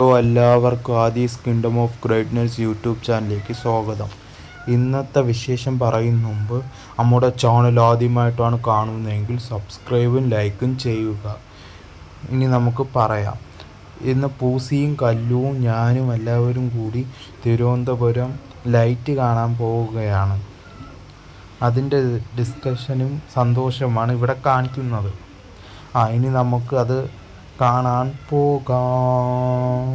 Hello എല്ലാവർക്കും Aadhi's kingdom of greatness YouTube ചാനലിലേക്ക് സ്വാഗതം. ഇന്നത്തെ വിശേഷം പറയും മുമ്പ് നമ്മുടെ ചാനൽ ആദ്യമായിട്ടാണ് കാണുന്നതെങ്കിൽ സബ്സ്ക്രൈബും ലൈക്കും ചെയ്യുക. ഇനി നമുക്ക് പറയാം. ഇന്ന് പൂസിയും കല്ലുവും ഞാനും എല്ലാവരും കൂടി തിരുവനന്തപുരം ലൈറ്റ് കാണാൻ പോവുകയാണ്. അതിൻ്റെ ഡിസ്കഷനും സന്തോഷമാണ് ഇവിടെ കാണിക്കുന്നത്. ഇനി നമുക്ക് അത് കാണാൻ പോകാം.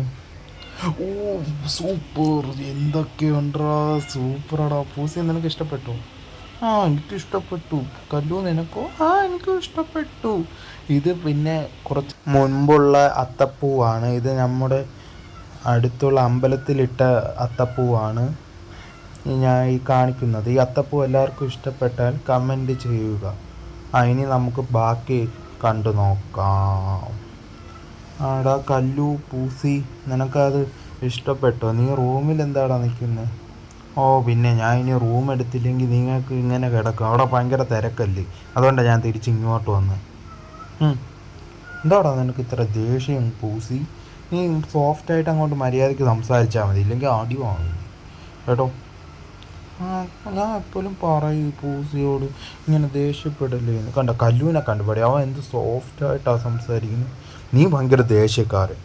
ഓ സൂപ്പർ, എന്തൊക്കെയുണ്ടാ, സൂപ്പറാടാ. പൂസി നിനക്ക് ഇഷ്ടപ്പെട്ടു? എനിക്കിഷ്ടപ്പെട്ടു. കല്ലു നിനക്കോ? എനിക്കും ഇഷ്ടപ്പെട്ടു. ഇത് പിന്നെ കുറച്ച് മുൻപുള്ള അത്തപ്പൂവാണ്. ഇത് നമ്മുടെ അടുത്തുള്ള അമ്പലത്തിലിട്ട അത്തപ്പൂവാണ് ഞാൻ ഈ കാണിക്കുന്നത്. ഈ അത്തപ്പൂ എല്ലാവർക്കും ഇഷ്ടപ്പെട്ടാൽ കമൻറ്റ് ചെയ്യുക. ഇനി നമുക്ക് ബാക്കി കണ്ടു നോക്കാം. കല്ലു, പൂസി, നിനക്കത് ഇഷ്ടപ്പെട്ടോ? നീ റൂമിൽ എന്താടാ നിൽക്കുന്നത്? പിന്നെ ഞാൻ ഇനി റൂം എടുത്തില്ലെങ്കിൽ നിങ്ങൾക്ക് ഇങ്ങനെ കിടക്കും. അവിടെ ഭയങ്കര തിരക്കല്ലേ, അതുകൊണ്ടാണ് ഞാൻ തിരിച്ച് ഇങ്ങോട്ട് വന്ന്. എന്താടാ നിനക്ക് ഇത്ര ദേഷ്യം പൂസി? നീ സോഫ്റ്റായിട്ട് അങ്ങോട്ട് മര്യാദയ്ക്ക് സംസാരിച്ചാൽ മതി, ഇല്ലെങ്കിൽ അടി വാങ്ങും കേട്ടോ. ഞാൻ എപ്പോഴും പറയും പൂസിയോട് ഇങ്ങനെ ദേഷ്യപ്പെടല്ലേ. കണ്ട കല്ലുവിനെ കണ്ടുപടി, അവൻ എന്ത് സോഫ്റ്റായിട്ടാണ് സംസാരിക്കുന്നത്. നീ ഭയങ്കര ദേഷ്യക്കാരൻ.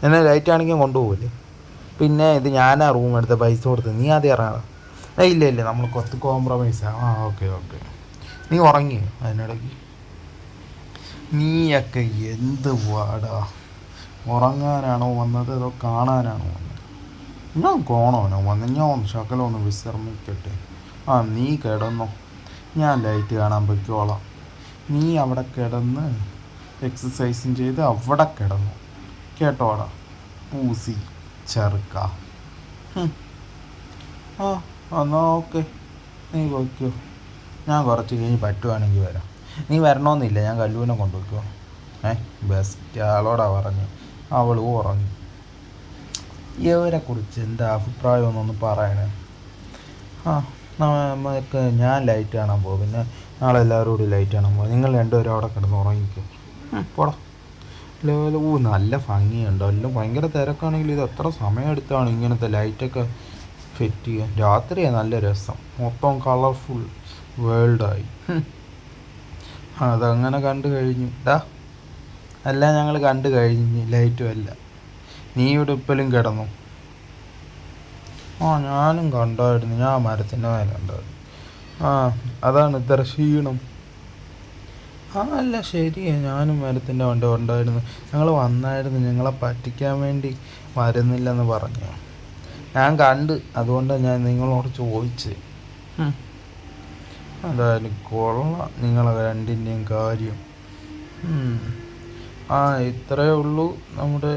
എന്നെ ലൈറ്റ് ആണെങ്കിൽ കൊണ്ടുപോകില്ലേ? പിന്നെ ഇത് ഞാനാ റൂം എടുത്ത പൈസ കൊടുത്ത്, നീ ആദ്യം ഇറങ്ങാം. ഇല്ല നമ്മൾ കൊത്ത് കോംപ്രമൈസാ. ഓക്കെ. നീ ഉറങ്ങി അതിനിടയ്ക്ക്? നീയൊക്കെ എന്ത് വാടാ, ഉറങ്ങാനാണോ വന്നത് അതോ കാണാനാണോ വന്നത്? ഞാൻ കാണാനോ വന്നത്? ഞാൻ ശകലം ഒന്ന് വിശ്രമിക്കട്ടെ. നീ കിടന്നോ, ഞാൻ ലൈറ്റ് കാണാൻ പൊയ്ക്കോളാം. നീ അവിടെ കിടന്ന് എക്സസൈസും ചെയ്ത് അവിടെ കിടന്നു കേട്ടോടാ പൂസി ചെറുക്ക. എന്നാ ഓക്കെ, നീ പോയിക്കോ. ഞാൻ കുറച്ച് കഴിഞ്ഞ് പറ്റുവാണെങ്കിൽ വരാം. നീ വരണമെന്നില്ല, ഞാൻ കല്ലുവിനെ കൊണ്ടുപോയിക്കോ. ബെസ്റ്റ് ആളോടാ പറഞ്ഞു. അവളും ഉറങ്ങി. ഇവരെ കുറിച്ച് എന്താ അഭിപ്രായം എന്നൊന്ന് പറയണേ. നമുക്ക് ഞാൻ ലൈറ്റ് കാണാൻ പോകും. പിന്നെ നാളെ എല്ലാവരും കൂടി ലൈറ്റ് കാണാൻ പോകും. നിങ്ങൾ രണ്ടുപേരും അവിടെ കിടന്ന് ഉറങ്ങിക്കോ. പോടാ. നല്ല ഭംഗിയുണ്ടോ? എല്ലാം ഭയങ്കര തിരക്കാണെങ്കിൽ ഇത് എത്ര സമയം എടുത്താണ് ഇങ്ങനത്തെ ലൈറ്റൊക്കെ ഫിറ്റ് ചെയ്യാൻ. രാത്രിയാണ് നല്ല രസം, മൊത്തം കളർഫുൾ വേൾഡായി. അതങ്ങനെ കണ്ടു കഴിഞ്ഞു. എല്ലാം ഞങ്ങൾ കണ്ടു കഴിഞ്ഞ്, ലൈറ്റും അല്ല. നീ ഇവിടെ ഇപ്പോഴും കിടന്നു? ഞാനും കണ്ടായിരുന്നു. ഞാൻ മരത്തിൻ്റെ മേലെ ഉണ്ടായിരുന്നു. അതാണ് ഇത്ര ക്ഷീണം. അല്ല ശരിയാണ്, ഞാനും മരത്തിൻ്റെ വണ്ടി ഉണ്ടായിരുന്നു. ഞങ്ങൾ വന്നായിരുന്നു, ഞങ്ങളെ പറ്റിക്കാൻ വേണ്ടി വരുന്നില്ലെന്ന് പറഞ്ഞു. ഞാൻ കണ്ട്, അതുകൊണ്ടാണ് ഞാൻ നിങ്ങളോട് ചോദിച്ചത്. അതായാലും കൊള്ളാം നിങ്ങളെ രണ്ടിൻ്റെയും കാര്യം. ഇത്രയേ ഉള്ളൂ നമ്മുടെ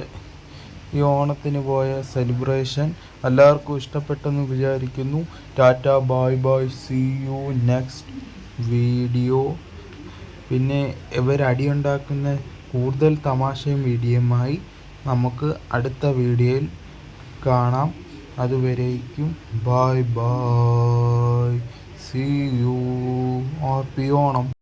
ഈ ഓണത്തിന് പോയ സെലിബ്രേഷൻ. എല്ലാവർക്കും ഇഷ്ടപ്പെട്ടെന്ന് വിചാരിക്കുന്നു. Tata, bye, see you next video. പിന്നെ ഇവരടിയുണ്ടാക്കുന്ന കൂടുതൽ തമാശയും വീഡിയോയുമായി നമുക്ക് അടുത്ത വീഡിയോയിൽ കാണാം. അതുവരേക്കും bye, see you. Happy Onam.